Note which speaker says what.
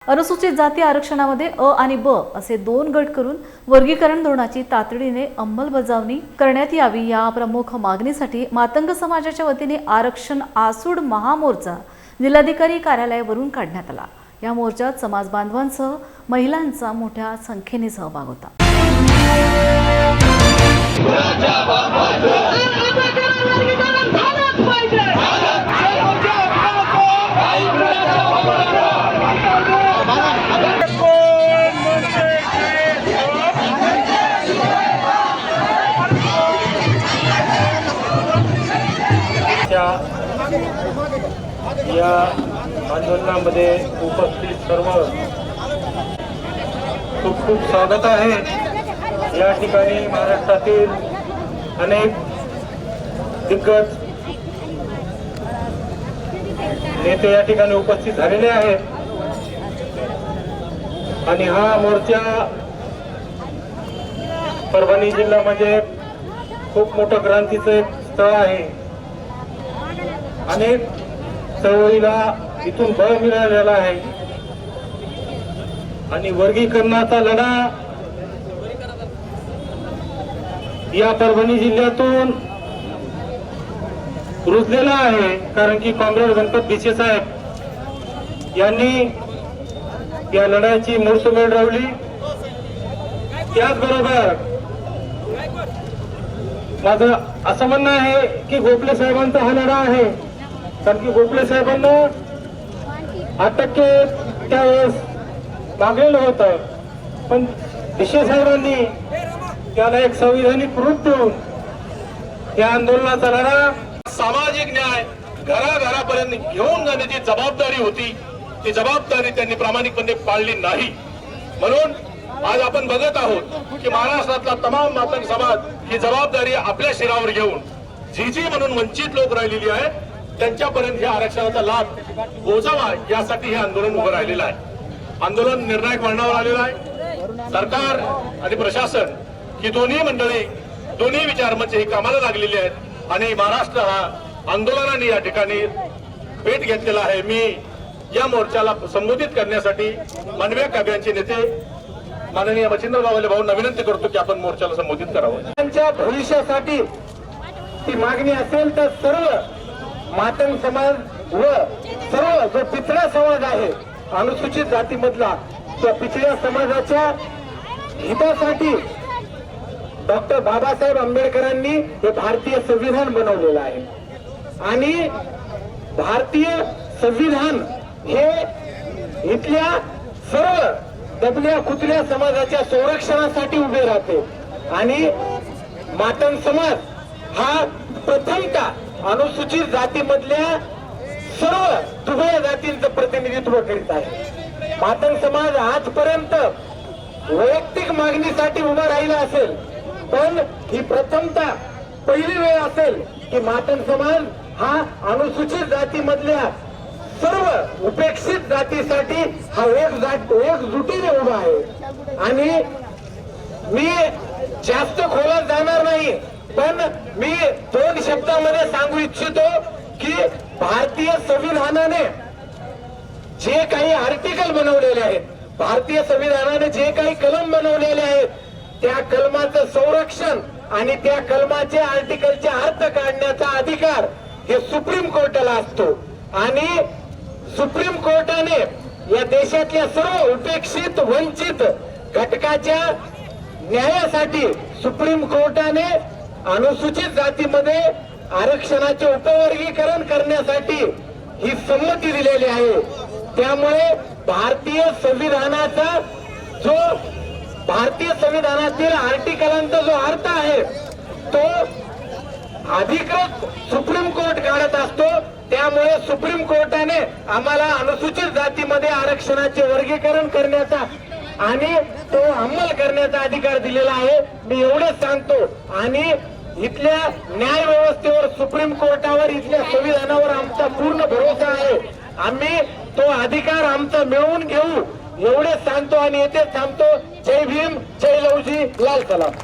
Speaker 1: अनुसूचित जाती आरक्षणामध्ये अ आणि ब असे 2 गट करून वर्गीकरण धोरणाची तातडीने अंमलबजावणी करण्यात यावी या प्रमुख मागणीसाठी मातंग समाजाच्या वतीने आरक्षण आसूड महामोर्चा जिल्हाधिकारी कार्यालयावरून काढण्यात आला। या मोर्चात समाज बांधवांसह महिलांचा मोठ्या संख्येने सहभाग होता।
Speaker 2: या आंदोलनामध्ये उपस्थित सर्व खूप खूप स्वागत आहे। या ठिकाणी महाराष्ट्रातील अनेक दिग्गज नेते या ठिकाणी उपस्थित झालेले आहेत आणि हा मोर्चा परभणी जिल्हा म्हणजे खूप मोठं क्रांतीचं एक स्थळ आहे। अनेक चळवळीला इथून बळ मिळालेला आहे आणि वर्गीकरणाचा लढा या परभणी जिल्ह्यातून रुजलेला आहे। कारण की काँग्रेस गणपत भिसे साहेब यांनी या लढ्याची मुहूर्तमेढ रोवली। त्याचबरोबर माझं असं म्हणणं आहे की गोखले साहेबांचा हा लढा आहे, कारण की गोखले साहेबांना 8% त्यावेळेस मागलेलं होतं, पण भिसे साहेबांनी त्याला एक संविधानिक रूप देऊन या आंदोलनाचा लढा
Speaker 3: सामाजिक न्याय घराघरापर्यंत घेऊन जाण्याची जबाबदारी होती, ती जबाबदारी त्यांनी प्रामाणिकपणे पाळली नाही। म्हणून आज आपण बघत आहोत की महाराष्ट्रातला तमाम मातंग समाज ही जबाबदारी आपल्या शिरावर घेऊन जी म्हणून वंचित लोक राहिलेली आहेत त्यांच्यापर्यंत या आरक्षणाचा लाभ पोहोचावा यासाठी हे आंदोलन उभं राहिलेलं आहे। आंदोलन निर्णायक वळणावर आलेलं आहे। सरकार आणि प्रशासन ही दोन्ही मंडळी दोन्ही विचारमंच ही कामाला लागलेली आहेत आणि महाराष्ट्र हा आंदोलनाने या ठिकाणी पेट घेतलेला आहे। मी या मोर्चाला संबोधित करण्यासाठी मानवी हक्क अभियानचे नेते माननीय मच्छिंद्र गावले भाऊंना विनंती करतो की आपण मोर्चाला संबोधित करावं।
Speaker 2: त्यांच्या भविष्यासाठी ती मागणी असेल तर सर्व मातंग समाज व सर्व जो पिछडा समाज आहे अनुसूचित जातीमधला त्या पिछड्या समाजाच्या हितासाठी डॉक्टर बाबासाहेब आंबेडकरांनी हे भारतीय संविधान बनवलेलं आहे आणि भारतीय संविधान हे इथल्या सर्व दबल्या कुचल्या समाजाच्या संरक्षणासाठी उभे राहते आणि मातंग समाज हा प्रथमतः अनुसूचित जातीमधल्या सर्व दुबळ्या जातींचं प्रतिनिधित्व करीत आहे। मातंग समाज आजपर्यंत वैयक्तिक मागणीसाठी उभा राहिला असेल, पण ही प्रथमतः पहिली वेळ असेल की मातंग समाज हा अनुसूचित जातीमधल्या सर्व उपेक्षित जातीसाठी हा एकजुटीने उभा आहे। आणि मी जास्त खोलात जाणार नाही, पण मी 2 शब्दामध्ये सांगू इच्छितो की भारतीय संविधानाने जे काही आर्टिकल बनवलेले आहेत, भारतीय संविधानाने जे काही कलम बनवलेले आहेत, त्या कलमाचं संरक्षण आणि त्या कलमाचे आर्टिकलचे अर्थ काढण्याचा अधिकार हे सुप्रीम कोर्टाला असतो आणि सुप्रीम कोर्टाने या देशातल्या सर्व उपेक्षित वंचित घटकाच्या न्यायासाठी सुप्रीम कोर्टाने अनुसूचित जातीमध्ये आरक्षणाचे उपवर्गीकरण करण्यासाठी ही संमती दिलेली आहे। त्यामुळे भारतीय संविधानातील आर्टिकलांचा जो अर्थ आहे तो अधिकृत सुप्रीम कोर्ट काढत असतो। त्यामुळे सुप्रीम कोर्टाने आम्हाला अनुसूचित जातीमध्ये आरक्षणाचे वर्गीकरण करण्याचा आणि तो अंमल करण्याचा अधिकार दिलेला आहे। मी एवढेच सांगतो आणि इथल्या न्याय व्यवस्थेवर सुप्रीम कोर्टावर इथल्या संविधानावर आमचा पूर्ण भरोसा आहे। आम्ही तो अधिकार आमचा मिळवून घेऊ एवढेच सांगतो आणि येथेच थांबतो। जय भीम, जय लवजी, लाल सलाम।